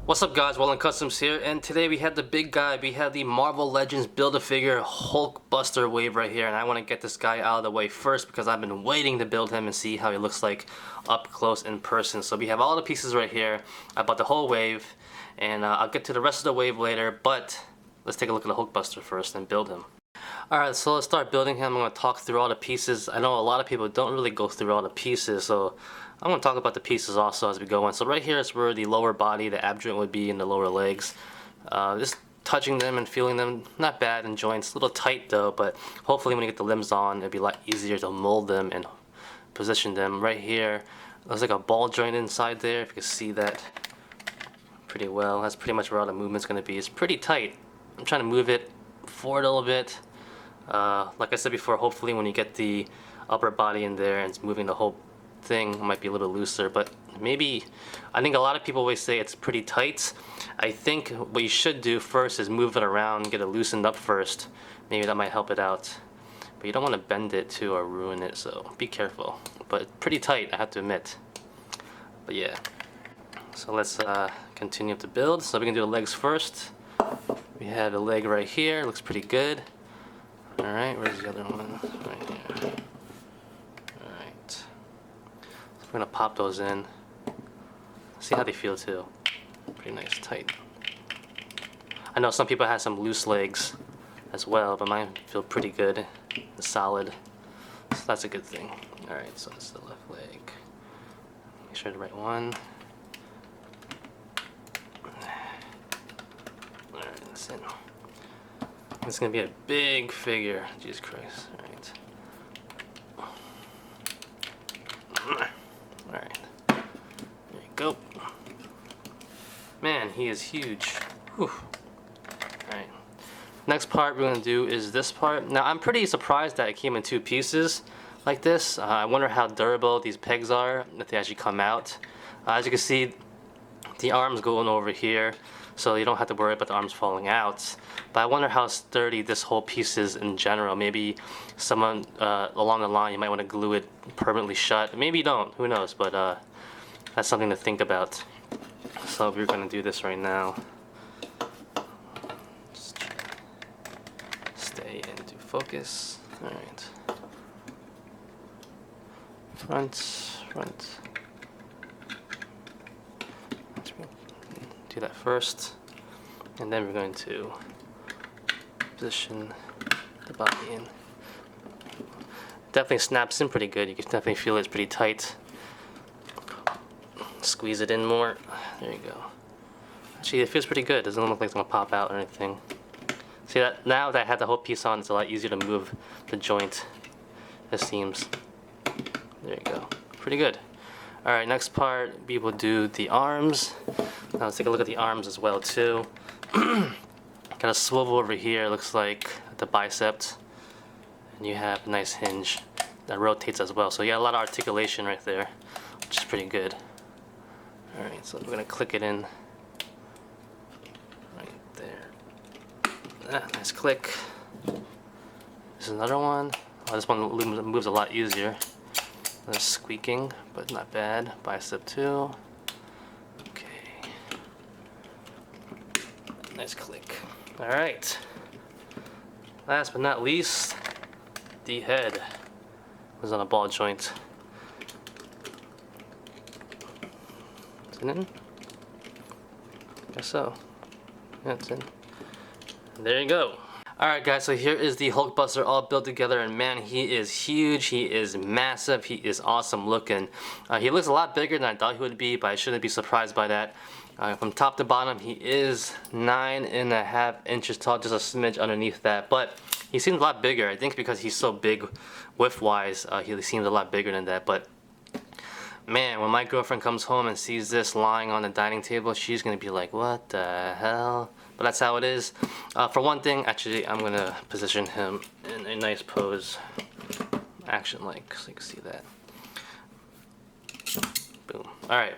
What's up guys, Wallen Customs here, and today we have the big guy. We have the Marvel Legends Build-A-Figure Hulkbuster wave right here, and I want to get this guy out of the way first because I've been waiting to build him and see how he looks like up close in person. So we have all the pieces right here. I bought the whole wave, and I'll get to the rest of the wave later, but let's take a look at the Hulkbuster first and build him. Alright, so let's start building him. I'm going to talk through all the pieces. I know a lot of people don't really go through all the pieces, so I'm going to talk about the pieces also as we go on. So right here is where the lower body, the ab joint would be, and the lower legs. Just touching them and feeling them, not bad in joints. A little tight though, but hopefully when you get the limbs on, it'll be a lot easier to mold them and position them. Right here, there's like a ball joint inside there, if you can see that pretty well. That's pretty much where all the movement's going to be. It's pretty tight. I'm trying to move it forward a little bit. Like I said before, hopefully when you get the upper body in there and it's moving the whole thing, it might be a little bit looser, but maybe, I think a lot of people always say it's pretty tight. I think what you should do first is move it around, get it loosened up first. Maybe that might help it out. But you don't want to bend it too or ruin it, so be careful. But it's pretty tight, I have to admit. But yeah. So let's continue to build. So we can do the legs first. We have the leg right here, looks pretty good. Alright, where's the other one? Right here. Alright. So we're gonna pop those in. See how they feel too. Pretty nice, tight. I know some people have some loose legs as well, but mine feel pretty good and solid. So that's a good thing. Alright, so this is the left leg. Make sure the right one. Alright, that's in. It's gonna be a big figure. Jesus Christ. Alright. There you go. Man, he is huge. Whew. Alright. Next part we're gonna do is this part. Now I'm pretty surprised that it came in two pieces like this. I wonder how durable these pegs are if they actually come out. As you can see, the arms going over here, so you don't have to worry about the arms falling out. But I wonder how sturdy this whole piece is in general. Maybe someone along the line, you might want to glue it permanently shut. Maybe you don't, who knows, but that's something to think about. So we're going to do this right now. Just stay into focus. Alright. Front. Do that first, and then we're going to position the body in. Definitely snaps in pretty good. You can definitely feel it's pretty tight. Squeeze it in more. There you go. Actually, it feels pretty good. Doesn't look like it's gonna pop out or anything. See that? Now that I have the whole piece on, it's a lot easier to move the joint. It seems. There you go. Pretty good. Alright, next part, we will do the arms. Now let's take a look at the arms as well too. Got a swivel over here, looks like the bicep, and you have a nice hinge that rotates as well. So you got a lot of articulation right there, which is pretty good. Alright, so we're gonna click it in right there. Nice click. This is another one. Oh, this one moves a lot easier. There's squeaking, but not bad. Bicep too. Okay. Nice click. Alright. Last but not least, the head was on a ball joint. Is it in? Guess so. Yeah, it's in. There you go. Alright guys, so here is the Hulkbuster all built together, and man, he is huge, he is massive, he is awesome looking. He looks a lot bigger than I thought he would be, but I shouldn't be surprised by that. From top to bottom, he is 9.5 inches tall, just a smidge underneath that, but he seems a lot bigger. I think because he's so big width-wise, he seems a lot bigger than that, but man, when my girlfriend comes home and sees this lying on the dining table, she's gonna be like, what the hell? But that's how it is. For one thing, actually, I'm gonna position him in a nice pose, action-like, so you can see that. Boom. Alright.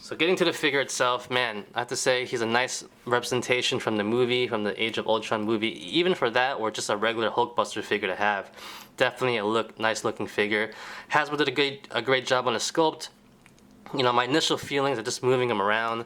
So getting to the figure itself, man, I have to say he's a nice representation from the movie, from the Age of Ultron movie. Even for that, or just a regular Hulkbuster figure to have, definitely a nice looking figure. Hasbro did a great job on the sculpt. you know, my initial feelings of just moving him around,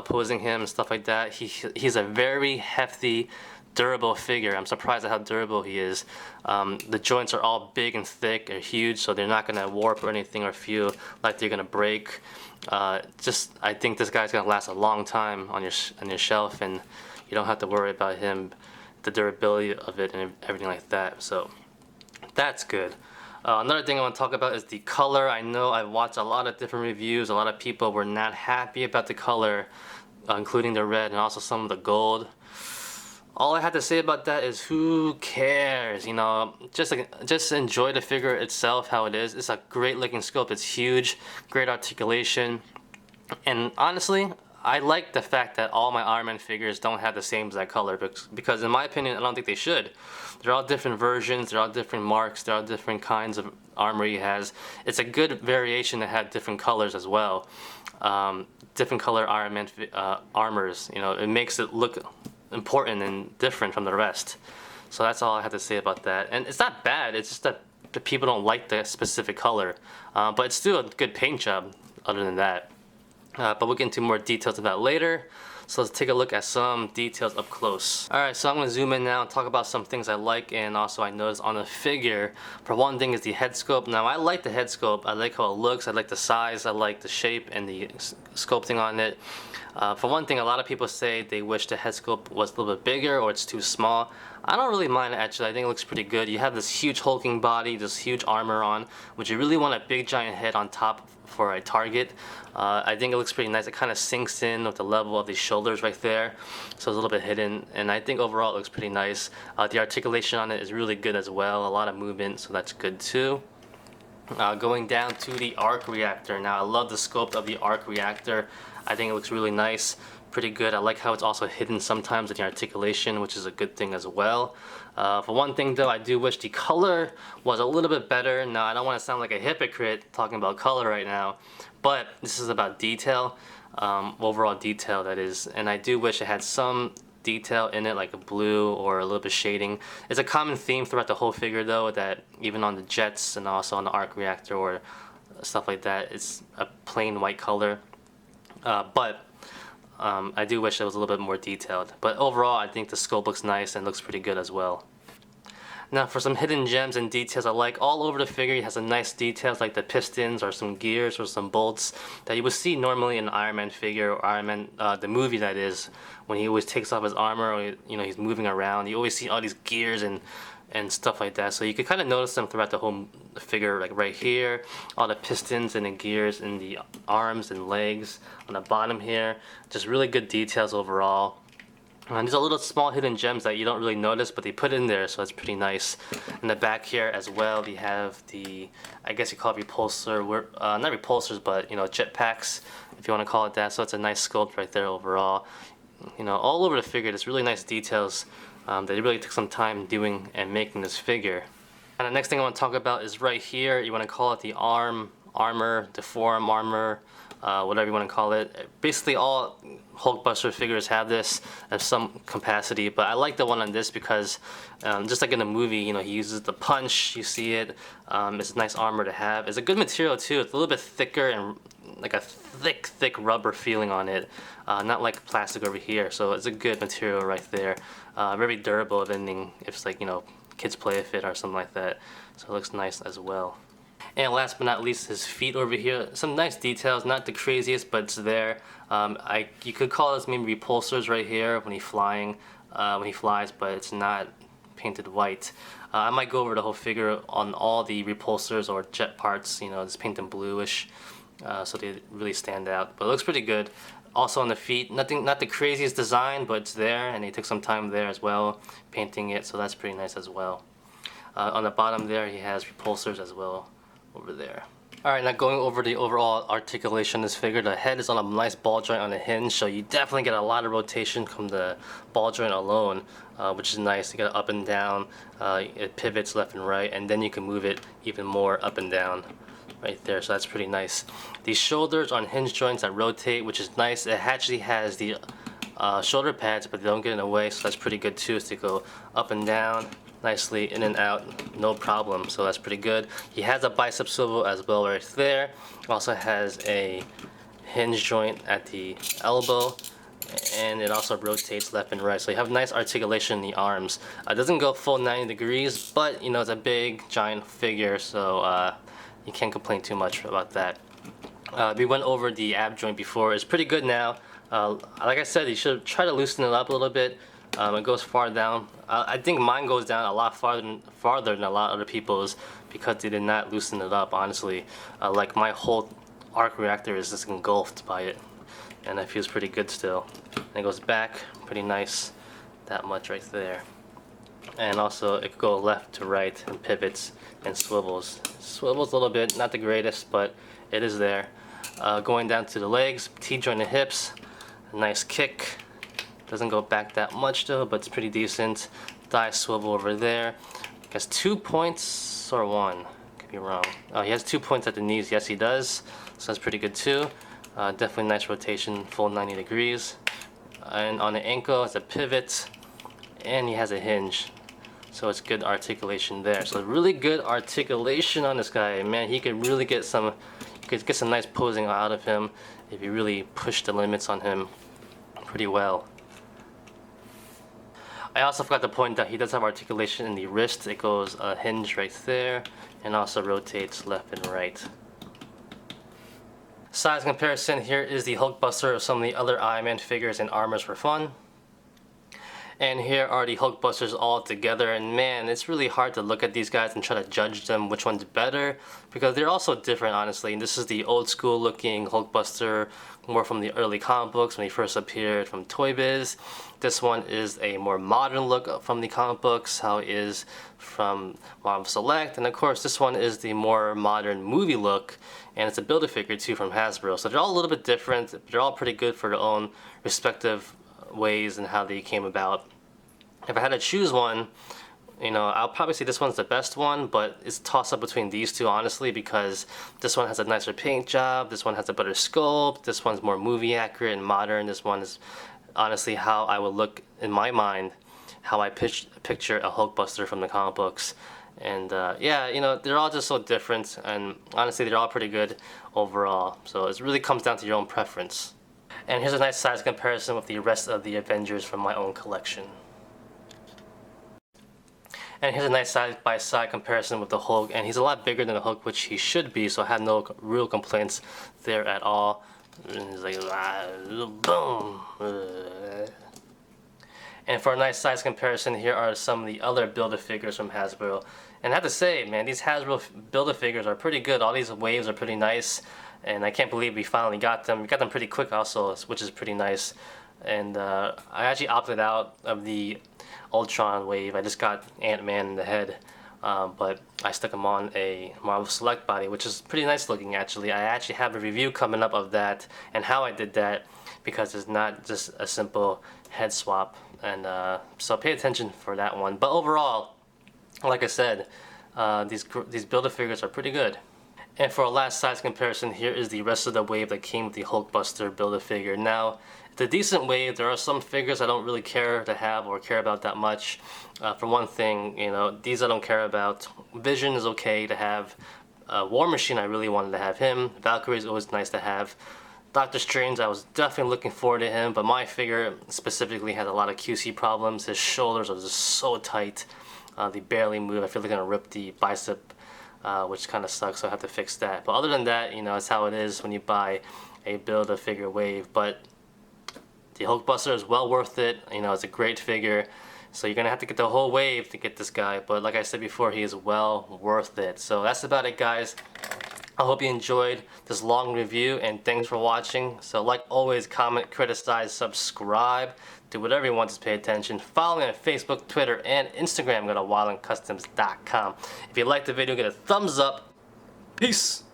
posing him and stuff like that. He's a very hefty, durable figure. I'm surprised at how durable he is. The joints are all big and thick and huge, so they're not gonna warp or anything or feel like they're gonna break. I think this guy's gonna last a long time on your shelf, and you don't have to worry about him, the durability of it and everything like that. So that's good. Another thing I want to talk about is the color. I know I've watched a lot of different reviews. A lot of people were not happy about the color, including the red and also some of the gold. All I have to say about that is who cares? You know, just enjoy the figure itself, how it is. It's a great looking sculpt. It's huge, great articulation, and honestly, I like the fact that all my Iron Man figures don't have the same exact color, because in my opinion, I don't think they should. They're all different versions, they're all different marks, they're all different kinds of armor he has. It's a good variation to have different colors as well. Different color Iron Man armors, you know, it makes it look important and different from the rest. So that's all I have to say about that. And it's not bad, it's just that the people don't like the specific color. But it's still a good paint job other than that. But we'll get into more details of that later. So let's take a look at some details up close. Alright, so I'm going to zoom in now and talk about some things I like and also I noticed on the figure. For one thing is the head sculpt. Now I like the head sculpt. I like how it looks, I like the size, I like the shape and the sculpting on it. For one thing, a lot of people say they wish the head sculpt was a little bit bigger or it's too small. I don't really mind it actually. I think it looks pretty good. You have this huge hulking body, this huge armor on, which you really want a big giant head on top for a target. I think it looks pretty nice. It kind of sinks in with the level of the shoulders right there, so it's a little bit hidden, and I think overall it looks pretty nice. The articulation on it is really good as well, a lot of movement, so that's good too. Going down to the arc reactor. Now I love the sculpt of the arc reactor. I think it looks really nice, pretty good. I like how it's also hidden sometimes in the articulation, which is a good thing as well. For one thing though, I do wish the color was a little bit better. Now I don't want to sound like a hypocrite talking about color right now, but this is about detail, overall detail that is, and I do wish it had some detail in it, like a blue or a little bit shading. It's a common theme throughout the whole figure though, that even on the jets and also on the arc reactor or stuff like that, it's a plain white color. But I do wish it was a little bit more detailed. But overall, I think the sculpt looks nice and looks pretty good as well. Now for some hidden gems and details I like, all over the figure he has some nice details like the pistons or some gears or some bolts that you would see normally in an Iron Man figure or Iron Man, the movie that is, when he always takes off his armor or you know he's moving around. You always see all these gears and stuff like that, so you can kind of notice them throughout the whole figure, like right here, all the pistons and the gears in the arms and legs on the bottom here. Just really good details overall. And these are little small hidden gems that you don't really notice, but they put in there, so it's pretty nice. In the back here as well, we have the, I guess you call it repulsor, not repulsors, but you know, jetpacks, if you want to call it that. So it's a nice sculpt right there overall. You know, all over the figure, there's really nice details. They really took some time doing and making this figure. And the next thing I want to talk about is right here. You want to call it the armor, the forearm armor, whatever you want to call it. Basically all Hulkbuster figures have this in some capacity, but I like the one on this because just like in the movie, you know, he uses the punch, you see it. It's a nice armor to have. It's a good material too. It's a little bit thicker and like a thick rubber feeling on it, not like plastic over here, so it's a good material right there. Very durable if anything, if it's like, you know, kids play with it or something like that, so it looks nice as well. And last but not least, his feet over here. Some nice details, not the craziest, but it's there. You could call this maybe repulsors right here when he's flying, when he flies, but it's not painted white. I might go over the whole figure on all the repulsors or jet parts, you know, just paint them bluish, so they really stand out. But it looks pretty good. Also on the feet, not the craziest design, but it's there, and they took some time there as well, painting it, so that's pretty nice as well. On the bottom there, he has repulsors as well over there. Alright, now going over the overall articulation of this figure, the head is on a nice ball joint on the hinge, so you definitely get a lot of rotation from the ball joint alone, which is nice. You get up and down, it pivots left and right, and then you can move it even more up and down right there, so that's pretty nice. These shoulders on hinge joints that rotate, which is nice. It actually has the shoulder pads, but they don't get in the way, so that's pretty good too, so they go up and down nicely in and out, no problem. So that's pretty good. He has a bicep swivel as well right there. Also has a hinge joint at the elbow, and it also rotates left and right. So you have nice articulation in the arms. It doesn't go full 90 degrees, but you know, it's a big giant figure, so you can't complain too much about that. We went over the ab joint before. It's pretty good now. Like I said, you should try to loosen it up a little bit. It goes far down. I think mine goes down a lot farther than a lot of other people's because they did not loosen it up, honestly. Like my whole arc reactor is just engulfed by it, and it feels pretty good still. And it goes back pretty nice, that much right there. And also it could go left to right and pivots and swivels. Swivels a little bit, not the greatest, but it is there. Going down to the legs, T-joint and hips, a nice kick. Doesn't go back that much though, but it's pretty decent. Thigh swivel over there. Has 2 points or 1? Could be wrong. Oh, he has 2 points at the knees. Yes, he does. So that's pretty good too. Definitely nice rotation, full 90 degrees. And on the ankle, it's a pivot, and he has a hinge. So it's good articulation there. So really good articulation on this guy. Man, he could really get some. You could get some nice posing out of him if you really push the limits on him pretty well. I also forgot to point out he does have articulation in the wrist. It goes a hinge right there and also rotates left and right. Size comparison, here is the Hulkbuster of some of the other Iron Man figures and armors for fun. And here are the Hulkbusters all together, and man, it's really hard to look at these guys and try to judge them which one's better because they're all so different, honestly. And this is the old school looking Hulkbuster, more from the early comic books when he first appeared from Toy Biz. This one is a more modern look from the comic books, how it is from Marvel Select, and of course this one is the more modern movie look, and it's a Build-A-Figure too from Hasbro. So they're all a little bit different, but they're all pretty good for their own respective ways and how they came about. If I had to choose one, you know, I'll probably say this one's the best one, but it's toss up between these two, honestly, because this one has a nicer paint job, this one has a better sculpt, this one's more movie accurate and modern. This one is honestly how I would look in my mind, how I picture a Hulkbuster from the comic books. And yeah, you know, they're all just so different, and honestly they're all pretty good overall. So it really comes down to your own preference. And here's a nice size comparison with the rest of the Avengers from my own collection. And here's a nice side-by-side comparison with the Hulk, and he's a lot bigger than the Hulk, which he should be, so I had no real complaints there at all. And he's like, boom. And for a nice size comparison, here are some of the other Build-A-Figures from Hasbro. And I have to say, man, these Hasbro Build-A-Figures are pretty good. All these waves are pretty nice, and I can't believe we finally got them. We got them pretty quick also, which is pretty nice. And I actually opted out of the Ultron wave. I just got Ant-Man in the head, but I stuck him on a Marvel Select body, which is pretty nice looking actually. I actually have a review coming up of that and how I did that, because it's not just a simple head swap, and so pay attention for that one. But overall, like I said, these Build-A-Figures are pretty good. And for a last size comparison, here is the rest of the wave that came with the Hulkbuster Build-A-Figure. Now, it's a decent wave. There are some figures I don't really care to have or care about that much. For one thing, you know, these I don't care about. Vision is okay to have. War Machine, I really wanted to have him. Valkyrie is always nice to have. Doctor Strange, I was definitely looking forward to him, but my figure specifically had a lot of QC problems. His shoulders are just so tight. They barely move. I feel like I'm gonna rip the bicep, which kind of sucks, so I have to fix that. But other than that, you know, it's how it is when you buy a Build-A-Figure wave. But the Hulkbuster is well worth it. You know, it's a great figure. So you're gonna have to get the whole wave to get this guy. But like I said before, he is well worth it. So that's about it, guys. I hope you enjoyed this long review, and thanks for watching. So like always, comment, criticize, subscribe, do whatever you want to pay attention. Follow me on Facebook, Twitter, and Instagram. Go to wildandcustoms.com. If you liked the video, get a thumbs up. Peace.